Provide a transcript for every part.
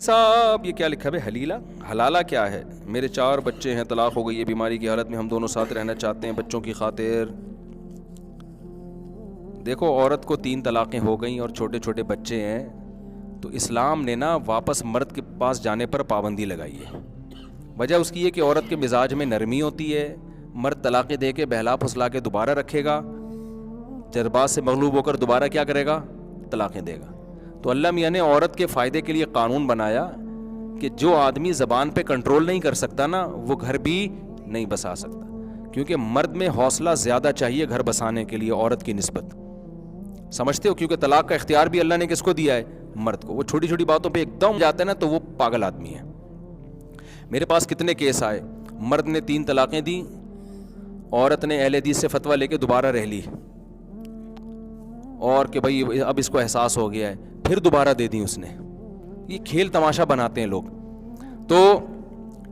صاحب یہ کیا لکھا ہے حلیلہ حلالہ کیا ہے؟ میرے 4 بچے ہیں، طلاق ہو گئی ہے، بیماری کی حالت میں ہم دونوں ساتھ رہنا چاہتے ہیں بچوں کی خاطر۔ دیکھو عورت کو 3 طلاقیں ہو گئیں اور چھوٹے چھوٹے بچے ہیں، تو اسلام نے نا واپس مرد کے پاس جانے پر پابندی لگائی ہے۔ وجہ اس کی ہے کہ عورت کے مزاج میں نرمی ہوتی ہے، مرد طلاقیں دے کے بہلا پھسلا کے دوبارہ رکھے گا، جذبات سے مغلوب ہو کر دوبارہ کیا کرے گا؟ طلاقیں دے گا۔ تو اللہ میاں نے عورت کے فائدے کے لیے قانون بنایا کہ جو آدمی زبان پہ کنٹرول نہیں کر سکتا نا، وہ گھر بھی نہیں بسا سکتا، کیونکہ مرد میں حوصلہ زیادہ چاہیے گھر بسانے کے لیے عورت کی نسبت، سمجھتے ہو؟ کیونکہ طلاق کا اختیار بھی اللہ نے کس کو دیا ہے؟ مرد کو۔ وہ چھوٹی چھوٹی باتوں پہ ایک دم جاتا ہے نا تو وہ پاگل آدمی ہے۔ میرے پاس کتنے کیس آئے، مرد نے 3 طلاقیں دی، عورت نے اہل حدیث سے فتویٰ لے کے دوبارہ رہ لی، اور کہ بھائی اب اس کو احساس ہو گیا ہے، پھر دوبارہ دے دی اس نے۔ یہ کھیل تماشا بناتے ہیں لوگ۔ تو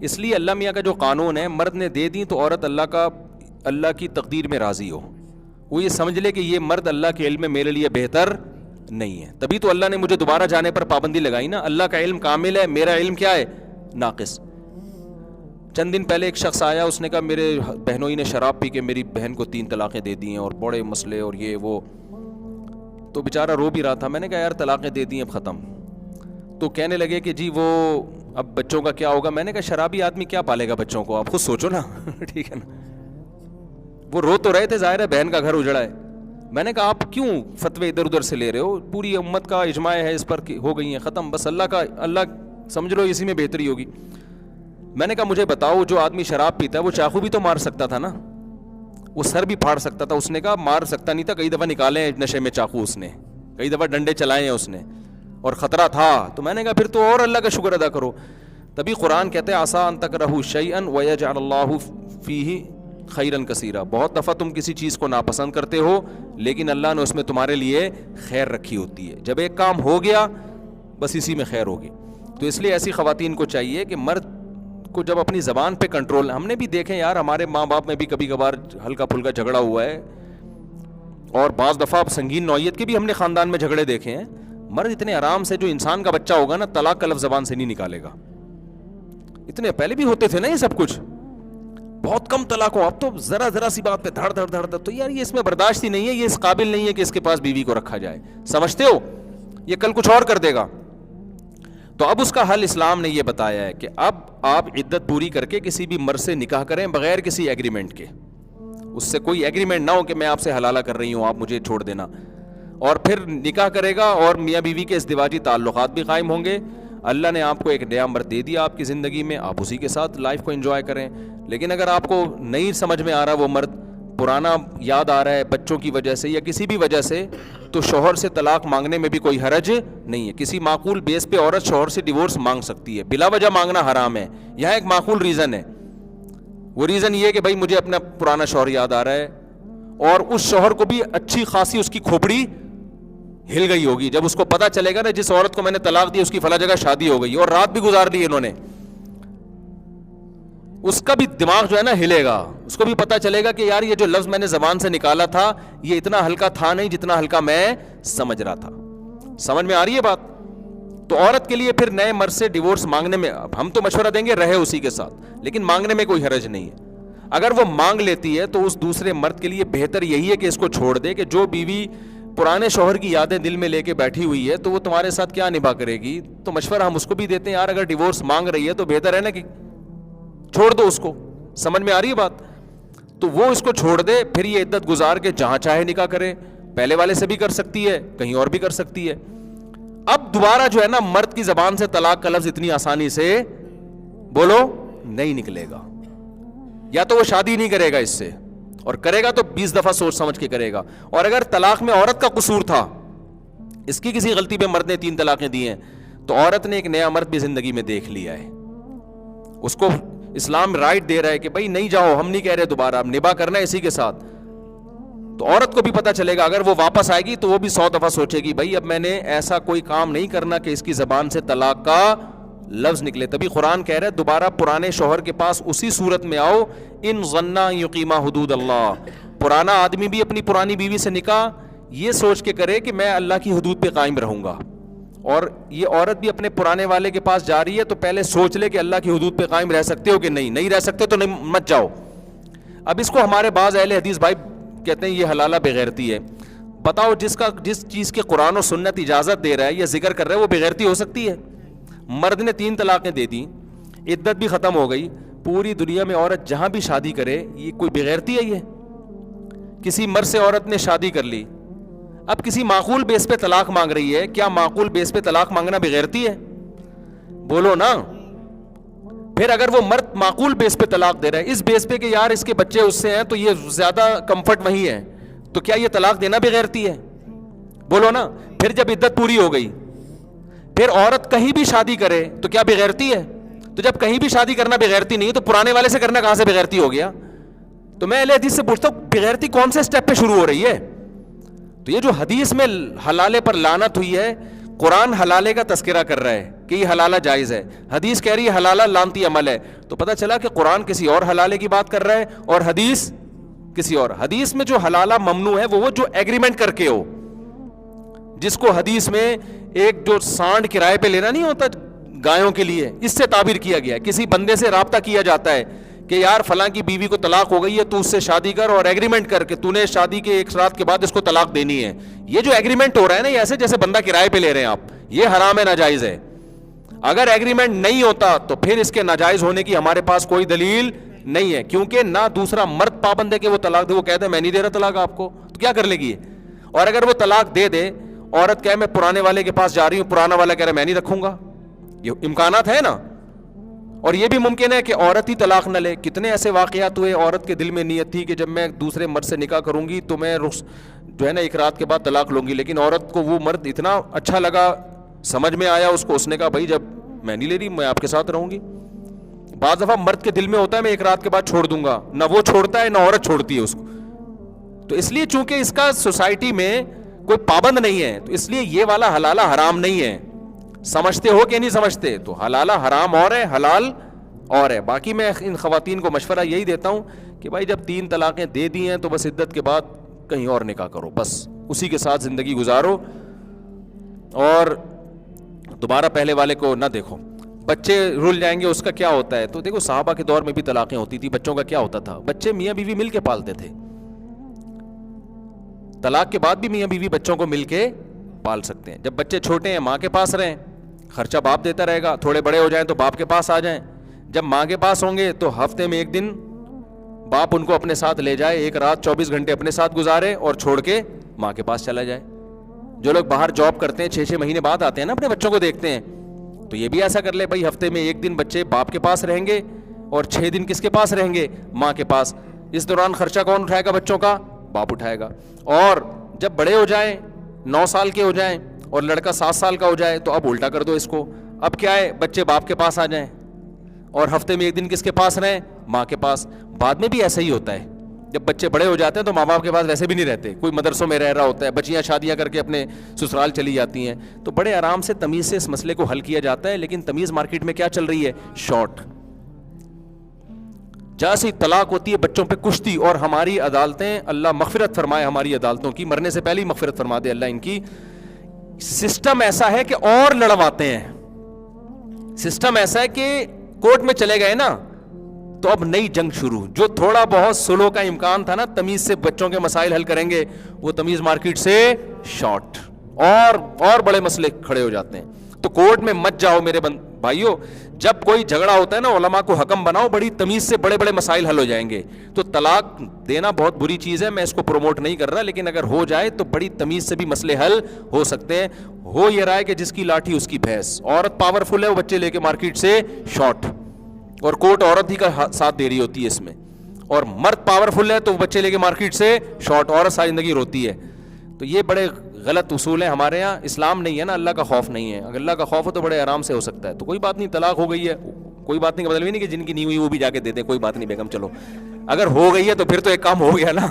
اس لیے اللہ میاں کا جو قانون ہے، مرد نے دے دی تو عورت اللہ کی تقدیر میں راضی ہو، وہ یہ سمجھ لے کہ یہ مرد اللہ کے علم میں میرے لیے بہتر نہیں ہے، تبھی تو اللہ نے مجھے دوبارہ جانے پر پابندی لگائی نا۔ اللہ کا علم کامل ہے، میرا علم کیا ہے؟ ناقص۔ چند دن پہلے ایک شخص آیا، اس نے کہا میرے بہنوئی نے شراب پی کے میری بہن کو 3 طلاقیں دے دی ہیں اور بڑے مسئلے اور یہ وہ، تو بیچارہ رو بھی رہا تھا۔ میں نے کہا یار طلاقیں دے دی اب ختم۔ تو کہنے لگے کہ جی وہ اب بچوں کا کیا ہوگا؟ میں نے کہا شرابی آدمی کیا پالے گا بچوں کو، آپ خود سوچو نا ٹھیک ہے نا۔ وہ رو تو رہے تھے، ظاہر ہے بہن کا گھر اجڑا ہے۔ میں نے کہا آپ کیوں فتوے ادھر ادھر سے لے رہے ہو؟ پوری امت کا اجماع ہے اس پر کہ ہو گئی ہیں ختم، بس اللہ سمجھ لو اسی میں بہتری ہوگی۔ میں نے کہا مجھے بتاؤ، جو آدمی شراب پیتا ہے وہ چاقو بھی تو مار سکتا تھا نا، وہ سر بھی پھاڑ سکتا تھا۔ اس نے کہا مار سکتا نہیں تھا، کئی دفعہ نکالے ہیں نشے میں چاقو، اس نے کئی دفعہ ڈنڈے چلائے ہیں اس نے، اور خطرہ تھا۔ تو میں نے کہا پھر تو اور اللہ کا شکر ادا کرو۔ تبھی قرآن کہتے ہیں عسیٰ ان تکرہوا شیئا ویجعل اللہ فیہ خیرا کثیرا، بہت دفعہ تم کسی چیز کو ناپسند کرتے ہو لیکن اللہ نے اس میں تمہارے لیے خیر رکھی ہوتی ہے۔ جب ایک کام ہو گیا بس اسی میں خیر ہوگی۔ تو اس لیے ایسی خواتین کو چاہیے کہ مرد کو جب اپنی زبان پہ کنٹرول، ہم نے بھی دیکھیں یار ہمارے ماں باپ میں بھی کبھی کبھار ہلکا پھلکا جھگڑا ہوا ہے، اور بعض دفعہ سنگین نوعیت کے بھی ہم نے خاندان میں جھگڑے دیکھے ہیں۔ مرد اتنے آرام سے، جو انسان کا بچہ ہوگا نا، طلاق کا لفظ زبان سے نہیں نکالے گا۔ اتنے پہلے بھی ہوتے تھے نا یہ سب کچھ، بہت کم طلاق ہو، اب تو ذرا سی بات پہ دھڑ دھڑ دھڑ دھڑ۔ تو یار یہ اس میں برداشت ہی نہیں ہے، یہ اس قابل نہیں ہے کہ اس کے پاس بیوی کو رکھا جائے، سمجھتے ہو؟ یہ کل کچھ اور کر دے گا۔ تو اب اس کا حل اسلام نے یہ بتایا ہے کہ اب آپ عدت پوری کر کے کسی بھی مرد سے نکاح کریں بغیر کسی ایگریمنٹ کے، اس سے کوئی ایگریمنٹ نہ ہو کہ میں آپ سے حلالہ کر رہی ہوں آپ مجھے چھوڑ دینا، اور پھر نکاح کرے گا اور میاں بیوی کے ازدواجی تعلقات بھی قائم ہوں گے۔ اللہ نے آپ کو ایک نیا مرد دے دیا آپ کی زندگی میں، آپ اسی کے ساتھ لائف کو انجوائے کریں۔ لیکن اگر آپ کو نہیں سمجھ میں آ رہا وہ مرد، پرانا یاد آ رہا ہے بچوں کی وجہ سے یا کسی بھی وجہ سے، تو شوہر سے طلاق مانگنے میں بھی کوئی حرج نہیں ہے۔ کسی معقول بیس پہ عورت شوہر سے ڈیورس مانگ سکتی ہے، بلا وجہ مانگنا حرام ہے۔ یہاں ایک معقول ریزن ہے، وہ ریزن یہ ہے کہ بھائی مجھے اپنا پرانا شوہر یاد آ رہا ہے، اور اس شوہر کو بھی اچھی خاصی اس کی کھوپڑی ہل گئی ہوگی جب اس کو پتا چلے گا نا جس عورت کو میں نے طلاق دی اس کی فلاں جگہ شادی ہو گئی اور رات بھی گزار لی انہوں نے، اس کا بھی دماغ جو ہے نا ہلے گا، اس کو بھی پتا چلے گا کہ یار یہ جو لفظ میں نے زبان سے نکالا تھا یہ اتنا ہلکا تھا نہیں جتنا ہلکا میں سمجھ رہا تھا۔ سمجھ میں آ رہی ہے بات؟ تو عورت کے لیے پھر نئے مرد سے ڈیورس مانگنے میں، ہم تو مشورہ دیں گے رہے اسی کے ساتھ، لیکن مانگنے میں کوئی حرج نہیں ہے۔ اگر وہ مانگ لیتی ہے تو اس دوسرے مرد کے لیے بہتر یہی ہے کہ اس کو چھوڑ دے، کہ جو بیوی پرانے شوہر کی یادیں دل میں لے کے بیٹھی ہوئی ہے تو وہ تمہارے ساتھ کیا نبھا کرے گی۔ تو مشورہ ہم اس کو بھی دیتے ہیں، یار اگر ڈیورس مانگ رہی ہے تو بہتر ہے نا کہ چھوڑ دو اس کو۔ سمجھ میں آ رہی ہے بات؟ تو وہ اس کو چھوڑ دے، پھر یہ عدت گزار کے جہاں چاہے نکاح کرے، پہلے والے سے بھی کر سکتی ہے، کہیں اور بھی کر سکتی ہے۔ اب دوبارہ جو ہے نا مرد کی زبان سے طلاق کا لفظ اتنی آسانی سے بولو نہیں نکلے گا، یا تو وہ شادی نہیں کرے گا اس سے، اور کرے گا تو 20 دفعہ سوچ سمجھ کے کرے گا۔ اور اگر طلاق میں عورت کا قصور تھا، اس کی کسی غلطی پہ مرد نے 3 طلاقیں دی ہیں، تو عورت نے ایک نیا مرد بھی زندگی میں دیکھ لیا ہے، اس کو اسلام رائٹ دے رہا ہے کہ بھائی نہیں جاؤ، ہم نہیں کہہ رہے دوبارہ، اب نباہ کرنا ہے اسی کے ساتھ۔ تو عورت کو بھی پتا چلے گا، اگر وہ واپس آئے گی تو وہ بھی 100 دفعہ سوچے گی بھائی اب میں نے ایسا کوئی کام نہیں کرنا کہ اس کی زبان سے طلاق کا لفظ نکلے۔ تبھی قرآن کہہ رہا ہے دوبارہ پرانے شوہر کے پاس اسی صورت میں آؤ، ان ظنا یقیما حدود اللہ۔ پرانا آدمی بھی اپنی پرانی بیوی سے نکاح یہ سوچ کے کرے کہ میں اللہ کی حدود پہ قائم رہوں گا، اور یہ عورت بھی اپنے پرانے والے کے پاس جا رہی ہے تو پہلے سوچ لے کہ اللہ کی حدود پہ قائم رہ سکتے ہو کہ نہیں رہ سکتے تو نہیں مت جاؤ. اب اس کو ہمارے بعض اہل حدیث بھائی کہتے ہیں یہ حلالہ بغیرتی ہے. بتاؤ جس چیز کے قرآن و سنت اجازت دے رہا ہے یا ذکر کر رہا ہے وہ بغیرتی ہو سکتی ہے؟ مرد نے 3 طلاقیں دے دی, عدت بھی ختم ہو گئی, پوری دنیا میں عورت جہاں بھی شادی کرے, یہ کوئی بغیرتی ہے؟ یہ کسی مرد سے عورت نے شادی کر لی, اب کسی معقول بیس پہ طلاق مانگ رہی ہے, کیا معقول بیس پہ طلاق مانگنا بغیرتی ہے؟ بولو نا. پھر اگر وہ مرد معقول بیس پہ طلاق دے رہا ہے اس بیس پہ کہ یار اس کے بچے اس سے ہیں تو یہ زیادہ کمفرٹ وہی ہے, تو کیا یہ طلاق دینا بغیرتی ہے؟ بولو نا. پھر جب عدت پوری ہو گئی پھر عورت کہیں بھی شادی کرے تو کیا بغیرتی ہے؟ تو جب کہیں بھی شادی کرنا بغیرتی نہیں تو پرانے والے سے کرنا کہاں سے بغیرتی ہو گیا؟ تو میں اہل حدیث سے پوچھتا ہوں بغیرتی کون سے سٹیپ پہ شروع ہو رہی ہے؟ تو یہ جو حدیث میں حلالے پر لعنت ہوئی ہے, قرآن حلالے کا تذکرہ کر رہا ہے کہ یہ حلالہ جائز ہے, حدیث کہہ رہی ہے حلالہ لعنتی عمل ہے, تو پتہ چلا کہ قرآن کسی اور حلالے کی بات کر رہا ہے اور حدیث کسی اور. حدیث میں جو حلالہ ممنوع ہے وہ جو ایگریمنٹ کر کے ہو, جس کو حدیث میں ایک جو سانڈ کرائے پہ لینا نہیں ہوتا گایوں کے لیے, اس سے تعبیر کیا گیا ہے. کسی بندے سے رابطہ کیا جاتا ہے کہ یار فلاں کی بیوی کو طلاق ہو گئی ہے, تو اس سے شادی کر اور ایگریمنٹ کر کے تو نے شادی کے 1 رات کے بعد اس کو طلاق دینی ہے. یہ جو ایگریمنٹ ہو رہا ہے نا, یہ ایسے جیسے بندہ کرائے پہ لے رہے ہیں آپ, یہ حرام ہے, ناجائز ہے. اگر ایگریمنٹ نہیں ہوتا تو پھر اس کے ناجائز ہونے کی ہمارے پاس کوئی دلیل نہیں ہے, کیونکہ نہ دوسرا مرد پابند ہے کہ وہ طلاق دے, وہ کہتے ہیں میں نہیں دے رہا طلاق آپ کو, تو کیا کر لے گی؟ اور اگر وہ طلاق دے دے, عورت کہے میں پرانے والے کے پاس جا رہی ہوں, پرانا والا کہہ رہا ہے میں نہیں رکھوں گا, یہ امکانات ہے نا. اور یہ بھی ممکن ہے کہ عورت ہی طلاق نہ لے. کتنے ایسے واقعات ہوئے, عورت کے دل میں نیت تھی کہ جب میں دوسرے مرد سے نکاح کروں گی تو میں جو ہے نا 1 رات کے بعد طلاق لوں گی, لیکن عورت کو وہ مرد اتنا اچھا لگا, سمجھ میں آیا اس کو, اس نے کہا بھائی جب میں نہیں لے رہی میں آپ کے ساتھ رہوں گی. بعض دفعہ مرد کے دل میں ہوتا ہے میں 1 رات کے بعد چھوڑ دوں گا, نہ وہ چھوڑتا ہے نہ عورت چھوڑتی ہے اس کو. تو اس لیے چونکہ اس کا سوسائٹی میں کوئی پابند نہیں ہے, تو اس لیے یہ والا حلالہ حرام نہیں ہے. سمجھتے ہو کہ نہیں سمجھتے؟ تو حلالہ حرام اور ہے, حلال اور ہے. باقی میں ان خواتین کو مشورہ یہی دیتا ہوں کہ بھائی جب 3 طلاقیں دے دی ہیں تو بس عدت کے بعد کہیں اور نکاح کرو, بس اسی کے ساتھ زندگی گزارو اور دوبارہ پہلے والے کو نہ دیکھو. بچے رول جائیں گے اس کا کیا ہوتا ہے؟ تو دیکھو صحابہ کے دور میں بھی طلاقیں ہوتی تھی, بچوں کا کیا ہوتا تھا؟ بچے میاں بیوی مل کے پالتے تھے. طلاق کے بعد بھی میاں بیوی بچوں کو مل کے پال سکتے ہیں. جب بچے چھوٹے ہیں ماں کے پاس رہیں, خرچہ باپ دیتا رہے گا, تھوڑے بڑے ہو جائیں تو باپ کے پاس آ جائیں. جب ماں کے پاس ہوں گے تو ہفتے میں 1 دن باپ ان کو اپنے ساتھ لے جائے, 1 رات 24 گھنٹے اپنے ساتھ گزارے اور چھوڑ کے ماں کے پاس چلا جائے. جو لوگ باہر جاب کرتے ہیں 6-6 مہینے بعد آتے ہیں نا اپنے بچوں کو دیکھتے ہیں, تو یہ بھی ایسا کر لے بھائی ہفتے میں 1 دن بچے باپ کے پاس رہیں گے اور 6 دن کس کے پاس رہیں گے؟ ماں کے پاس. اس دوران خرچہ کون اٹھائے گا بچوں کا؟ باپ اٹھائے گا. اور جب بڑے ہو جائیں 9 سال کے ہو جائیں اور لڑکا 7 سال کا ہو جائے تو اب الٹا کر دو اس کو, اب کیا ہے بچے باپ کے پاس آ جائیں اور ہفتے میں 1 دن کس کے پاس رہیں؟ ماں کے پاس. بعد میں بھی ایسا ہی ہوتا ہے, جب بچے بڑے ہو جاتے ہیں تو ماں باپ کے پاس ویسے بھی نہیں رہتے, کوئی مدرسوں میں رہ رہا ہوتا ہے, بچیاں شادیاں کر کے اپنے سسرال چلی جاتی ہیں. تو بڑے آرام سے تمیز سے اس مسئلے کو حل کیا جاتا ہے, لیکن تمیز مارکیٹ میں کیا چل رہی ہے؟ شارٹ. جیسی طلاق ہوتی ہے بچوں پہ کشتی. اور ہماری عدالتیں, اللہ مغفرت فرمائے ہماری عدالتوں کی, مرنے سے پہلے ہی مغفرت فرما دے اللہ ان کی, سسٹم ایسا ہے کہ اور لڑواتے ہیں. سسٹم ایسا ہے کہ کورٹ میں چلے گئے نا تو اب نئی جنگ شروع. جو تھوڑا بہت سلو کا امکان تھا نا, تمیز سے بچوں کے مسائل حل کریں گے, وہ تمیز مارکیٹ سے شارٹ, اور بڑے مسئلے کھڑے ہو جاتے ہیں. تو کورٹ میں مت جاؤ میرے بھائیو. جب کوئی جھگڑا ہوتا ہے نا علماء کو حکم بناؤ, بڑی تمیز سے بڑے بڑے مسائل حل ہو جائیں گے. تو طلاق دینا بہت بری چیز ہے, میں اس کو پروموٹ نہیں کر رہا, لیکن اگر ہو جائے تو بڑی تمیز سے بھی مسئلے حل ہو سکتے ہیں. ہو یہ رہا ہے کہ جس کی لاٹھی اس کی بھینس. عورت پاورفل ہے, وہ بچے لے کے مارکیٹ سے شارٹ, اور کورٹ عورت ہی کا ساتھ دے رہی ہوتی ہے اس میں. اور مرد پاورفل ہے تو وہ بچے لے کے مارکیٹ سے شارٹ, عورت ساری زندگی روتی ہے. تو یہ بڑے غلط اصول ہیں ہمارے یہاں. اسلام نہیں ہے نا, اللہ کا خوف نہیں ہے. اگر اللہ کا خوف ہو تو بڑے آرام سے ہو سکتا ہے. تو کوئی بات نہیں, طلاق ہو گئی ہے, کوئی بات نہیں, کا مطلب نہیں کہ جن کی نہیں ہوئی وہ بھی جا کے دے دیں, کوئی بات نہیں بیگم, چلو اگر ہو گئی ہے تو پھر تو ایک کام ہو گیا نا.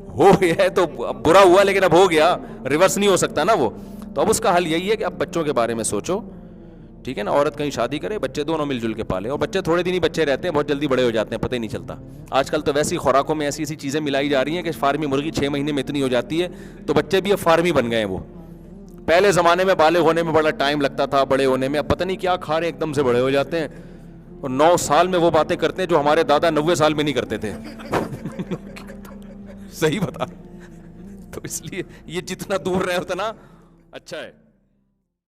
ہو گیا ہے تو برا ہوا, لیکن اب ہو گیا, ریورس نہیں ہو سکتا نا وہ. تو اب اس کا حل یہی ہے کہ اب بچوں کے بارے میں سوچو, ٹھیک ہے نا. عورت کہیں شادی کرے, بچے دونوں مل جل کے پالے. اور بچے تھوڑے دن ہی بچے رہتے ہیں, بہت جلدی بڑے ہو جاتے ہیں, پتہ ہی نہیں چلتا. آج کل تو ویسی خوراکوں میں ایسی چیزیں ملائی جا رہی ہیں کہ فارمی مرغی 6 مہینے میں اتنی ہو جاتی ہے, تو بچے بھی اب فارمی بن گئے ہیں. وہ پہلے زمانے میں بالغ ہونے میں بڑا ٹائم لگتا تھا, بڑے ہونے میں, اب پتہ نہیں کیا کھا رہے ہیں, ایک دم سے بڑے ہو جاتے ہیں, اور 9 سال میں وہ باتیں کرتے ہیں جو ہمارے دادا 90 سال میں نہیں کرتے تھے. صحیح بتا. تو اس لیے یہ جتنا دور رہے اتنا اچھا ہے.